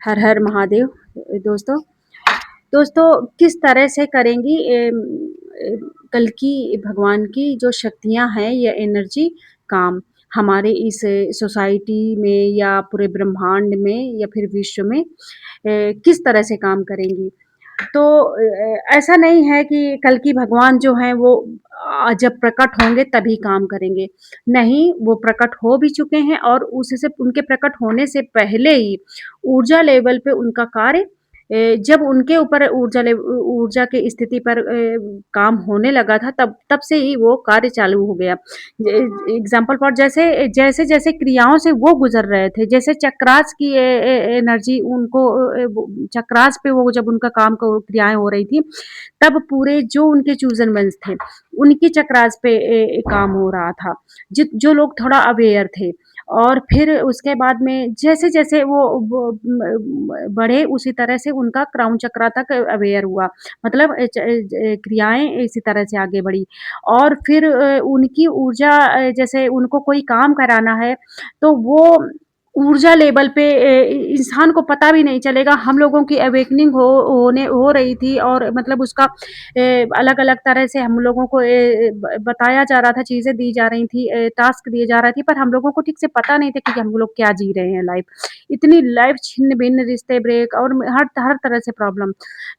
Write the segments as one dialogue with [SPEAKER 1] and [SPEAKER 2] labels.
[SPEAKER 1] हर हर महादेव दोस्तों। दोस्तों किस तरह से करेंगी कल की भगवान की जो शक्तियाँ हैं या एनर्जी काम हमारे इस सोसाइटी में या पूरे ब्रह्मांड में या फिर विश्व में किस तरह से काम करेंगी? तो ऐसा नहीं है कि कल की भगवान जो हैं वो जब प्रकट होंगे तभी काम करेंगे। नहीं, वो प्रकट हो भी चुके हैं और उससे उनके प्रकट होने से पहले ही ऊर्जा लेवल पे उनका कार्य जब उनके ऊपर ऊर्जा की स्थिति पर काम होने लगा था तब से ही वो कार्य चालू हो गया। एग्ज़ाम्पल फॉर जैसे-जैसे क्रियाओं से वो गुज़र रहे थे, जैसे चक्रास की एनर्जी उनको वो चक्रास पे वो जब उनका काम क क्रियाएँ हो रही थी, तब पूरे जो उनके चूज़न वंश थे, उनकी चक्रास पे काम हो रहा था। जो लोग थोड़ा अवेयर थे और फिर उसके बाद में जैसे-जैसे वो बढ़े उसी तरह से उनका क्राउन चक्रा तक अवेयर हुआ। मतलब क्रियाएँ इसी तरह से आगे बढ़ी और फिर उनकी ऊर्जा जैसे उनको कोई काम कराना है, तो वो ऊर्जा लेवल पे इंसान को पता भी नहीं चलेगा। हम लोगों की अवेकनिंग हो रही थी और मतलब उसका अलग-अलग तरह से हम लोगों को बताया जा रहा था, चीज़ें दी जा रही थी, टास्क दिए जा रहे थे, पर हम लोगों को ठीक से पता नहीं था कि हम लोग क्या जी रहे हैं लाइफ़। इतनी लाइफ़ छिन्न-भिन्न, रिश्ते ब्रेक और हर हर तरह से प्रॉब्लम।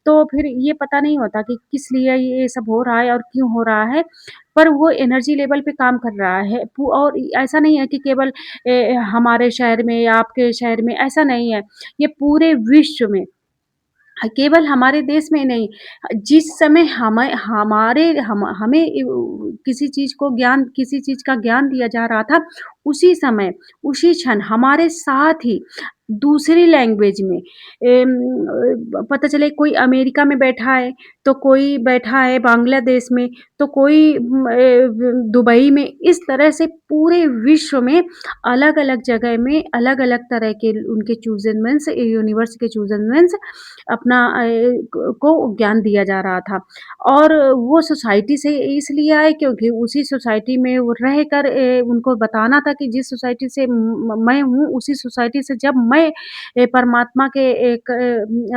[SPEAKER 1] तो फिर ये पता नहीं होता कि किस लिए ये सब हो रहा है और क्यों हो रहा है, पर वो एनर्जी लेवल पे काम कर रहा है। और ऐसा नहीं है कि केवल हमारे शहर में या आपके शहर में, ऐसा नहीं है। ये पूरे विश्व में केवल हमारे देश में नहीं, जिस समय हमें किसी चीज़ का ज्ञान दिया जा रहा था, उसी समय, उसी क्षण हमारे साथ ही दूसरी लैंग्वेज में पता चले कोई अमेरिका में बैठा है, तो कोई बैठा है बांग्लादेश में, तो कोई दुबई में, इस तरह से पूरे विश्व में अलग-अलग जगह में अलग-अलग तरह के उनके चूज़न वंस यूनिवर्स के चूज़न वंस अपना को ज्ञान दिया जा रहा था और वो सोसाइटी से इसलिए आए क्योंकि उसी सोसाइटी में वो रहकर उनको बताना था कि जिस सोसाइटी से मैं हूँ, उसी सोसाइटी से जब मैं परमात्मा के एक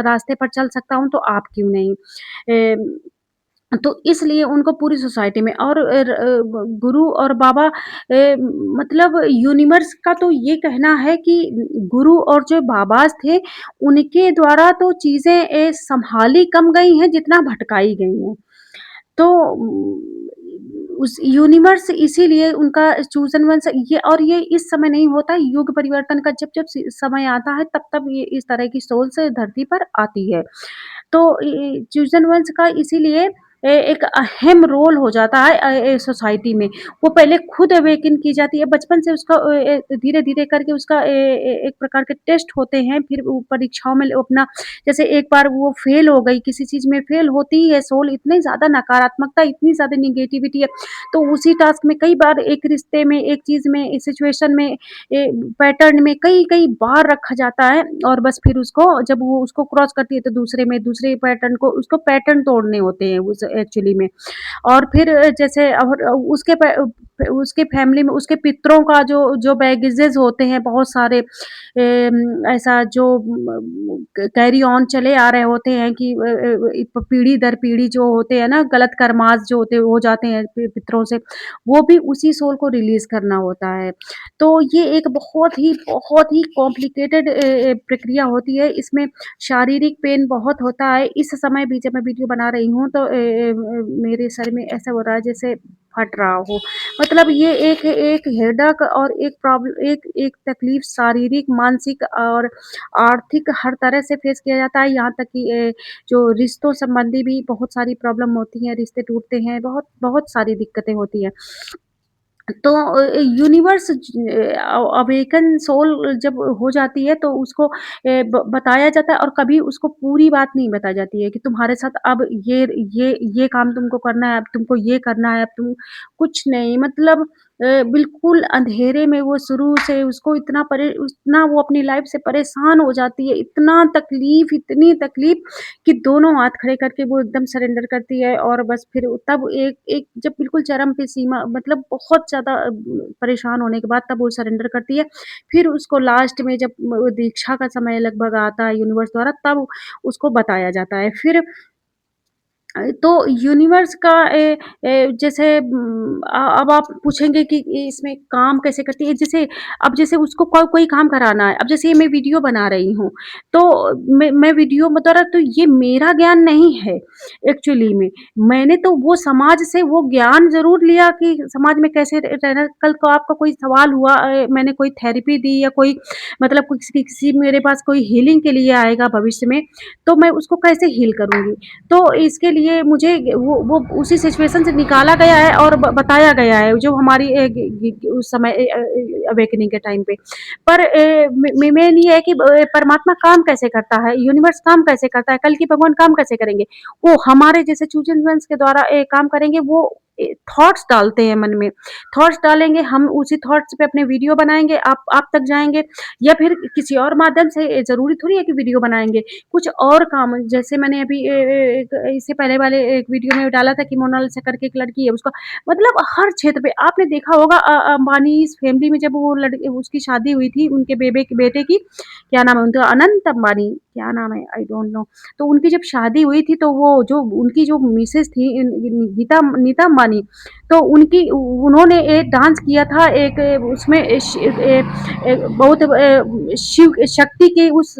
[SPEAKER 1] रास्ते पर चल सकता हूँ, तो आप क्यों नहीं? तो इसलिए उनको पूरी सोसाइटी में और गुरु और बाबा मतलब यूनिवर्स का तो ये कहना है कि गुरु और जो बाबाज़ थे, उनके द्वारा तो चीज़ें सँभाली कम गई हैं, जितना भटकाई गई हैं। तो उस यूनिवर्स इसीलिए उनका चूज़न वंस ये और ये इस समय नहीं होता, युग परिवर्तन का जब-जब समय आता है, तब-तब ये इस तरह की सोच धरती पर आती है। तो चूज़न वंश का इसीलिए एक अहम रोल हो जाता है सोसाइटी में। वो पहले खुद अवेकन की जाती है, बचपन से उसका धीरे-धीरे करके उसका एक प्रकार के टेस्ट होते हैं, फिर वो परीक्षाओं में वो अपना जैसे एक बार वो फेल हो गई, किसी चीज़ में फेल होती ही है सोल, इतनी ज़्यादा नकारात्मकता, इतनी ज़्यादा नेगेटिविटी है, तो उसी टास्क में कई बार एक रिश्ते में, एक चीज़ में, इस सिचुएशन में, पैटर्न में कई-कई बार रखा जाता है और बस फिर उसको जब वो उसको क्रॉस करती है तो दूसरे में दूसरे पैटर्न को उसको पैटर्न तोड़ने होते हैं उस एक्चुअली में। और फिर जैसे और उसके फैमिली में उसके पितरों का जो जो बैगेजेज़ होते हैं बहुत सारे ऐसा जो कैरी ऑन चले आ रहे होते हैं कि पीढ़ी दर पीढ़ी जो होते हैं ना गलत कर्मास जो होते हो जाते हैं पितरों से, वो भी उसी सोल को रिलीज़ करना होता है। तो ये एक बहुत ही कॉम्प्लिकेटेड प्रक्रिया होती है। इसमें शारीरिक पेन बहुत होता है। इस समय भी जब मैं वीडियो बना रही हूँ तो मेरे सर में ऐसा हो रहा है जैसे फट रहा हो। मतलब ये एक एक हेडेक और एक एक तकलीफ़ शारीरिक, मानसिक और आर्थिक हर तरह से फेस किया जाता है। यहाँ तक कि जो रिश्तों संबंधी भी बहुत सारी प्रॉब्लम होती हैं, रिश्ते टूटते हैं, बहुत बहुत सारी दिक्कतें होती हैं। तो यूनिवर्स अवेकन सोल जब हो जाती है तो उसको बताया जाता है और कभी उसको पूरी बात नहीं बताई जाती है कि तुम्हारे साथ अब ये काम तुमको करना है, अब तुमको ये करना है, अब तुम कुछ नहीं मतलब बिल्कुल अंधेरे में वो शुरू से उसको उतना वो अपनी लाइफ़ से परेशान हो जाती है, इतनी तकलीफ़ कि दोनों हाथ खड़े करके वो एकदम सरेंडर करती है और बस फिर तब एक एक जब बिल्कुल चरम पे सीमा मतलब बहुत ज़्यादा परेशान होने के बाद तब वो सरेंडर करती है। फिर उसको लास्ट में जब दीक्षा का समय लगभग आता है यूनिवर्स द्वारा तब उसको बताया जाता है। फिर तो यूनिवर्स का जैसे अब आप पूछेंगे कि इसमें काम कैसे करती है? अब जैसे उसको कोई काम कराना है, अब जैसे ये मैं वीडियो बना रही हूँ, तो मैं वीडियो बता तो ये मेरा ज्ञान नहीं है एक्चुअली में। मैंने तो वो समाज से वो ज्ञान ज़रूर लिया कि समाज में कैसे रहना कल को आपका कोई सवाल हुआ मैंने कोई थेरेपी दी या कोई मतलब किसी मेरे पास कोई हीलिंग के लिए आएगा भविष्य में, तो मैं उसको कैसे हील करूँगी? तो इसके लिए मुझे वो उसी सिचुएशन से निकाला गया है और बताया गया है जो हमारी उस समय अवेकनिंग के टाइम पे। पर मेन ये है कि परमात्मा काम कैसे करता है, यूनिवर्स काम कैसे करता है, कल की भगवान काम कैसे करेंगे? वो हमारे जैसे चूज़न वंस के द्वारा काम करेंगे वो थॉट्स डालते हैं मन में। थॉट्स डालेंगे, हम उसी थॉट्स पे अपने वीडियो बनाएँगे, आप तक जाएँगे या फिर किसी और माध्यम से ज़रूरी थोड़ी है कि वीडियो बनाएँगे। कुछ और काम जैसे मैंने अभी एक इससे पहले वाले एक वीडियो में डाला था कि मोनालिसा करके एक लड़की है उसका मतलब हर क्षेत्र पे आपने देखा होगा अंबानीज़ फैमिली में जब वो लड़की उसकी शादी हुई थी उनके बेटे की क्या नाम है उनका अनंत अंबानी क्या नाम है आई डोंट नो तो उनकी जब शादी हुई थी तो वो जो उनकी जो मिसेज़ थी गीता नीता अंबानी तो उनकी उन्होंने एक डांस किया था एक उसमें बहुत शिव शक्ति की उस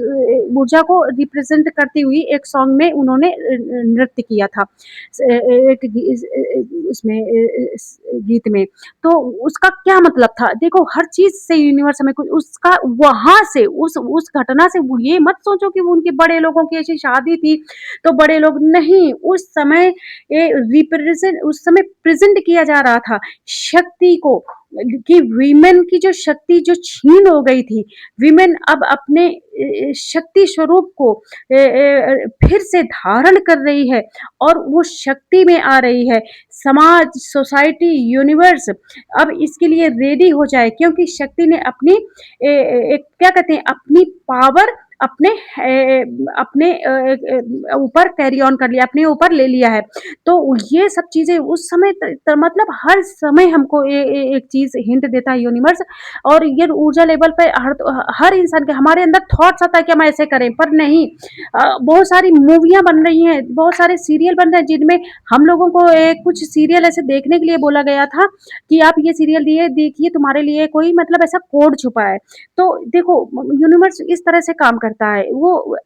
[SPEAKER 1] ऊर्जा को रिप्रेजेंट करती हुई एक सॉन्ग में उन्होंने नृत्य किया था एक उसमें गीत में तो उसका क्या मतलब था देखो हर चीज से यूनिवर्स हमें कुछ उसका वहां से उस घटना से वो ये मत सोचो कि वो उनके बड़े लोगों की ऐसी शादी थी तो बड़े लोग नहीं उस समय रिप्रेजेंट उस समय प्रेजेंट किया जा रहा था शक्ति को कि वीमेन की जो शक्ति जो छीन हो गई थी वीमेन अब अपने शक्ति स्वरूप को फिर से धारण कर रही है और वो शक्ति में आ रही है समाज सोसाइटी यूनिवर्स अब इसके लिए रेडी हो जाए क्योंकि शक्ति ने अपनी एक क्या कहते हैं अपनी पावर अपने ऊपर कैरी ऑन कर लिया अपने ऊपर ले लिया है तो ये सब चीजें उस समय मतलब हर समय हमको एक चीज हिंट देता है यूनिवर्स और ये ऊर्जा लेवल पे हर इंसान के हमारे अंदर थॉट्स आता है कि हम ऐसे करें पर नहीं बहुत सारी मूवियाँ बन रही हैं बहुत सारे सीरियल बन रहे हैं जिनमें हम लोगों को कुछ सीरियल ऐसे देखने के लिए बोला गया था कि आप ये सीरियल दिए देखिए तुम्हारे लिए कोई मतलब ऐसा कोड छुपा है तो देखो यूनिवर्स इस तरह से काम करता है वो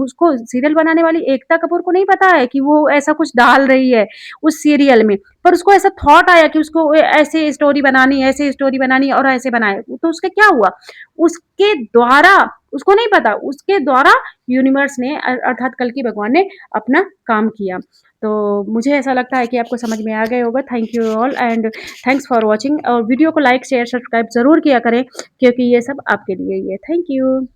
[SPEAKER 1] उसको सीरियल बनाने वाली एकता कपूर को नहीं पता है कि वो ऐसा कुछ डाल रही है उस सीरियल में पर उसको ऐसा थॉट आया कि उसको ऐसे स्टोरी बनानी और ऐसे बनाए तो उसका क्या हुआ उसके द्वारा उसको नहीं पता उसके द्वारा यूनिवर्स ने अर्थात कल की भगवान ने अपना काम किया तो मुझे ऐसा लगता है कि आपको समझ में आ गए होगा thank you all and thanks for watching और वीडियो को लाइक शेयर सब्सक्राइब जरूर किया करें क्योंकि ये सब आपके लिए ही है थैंक यू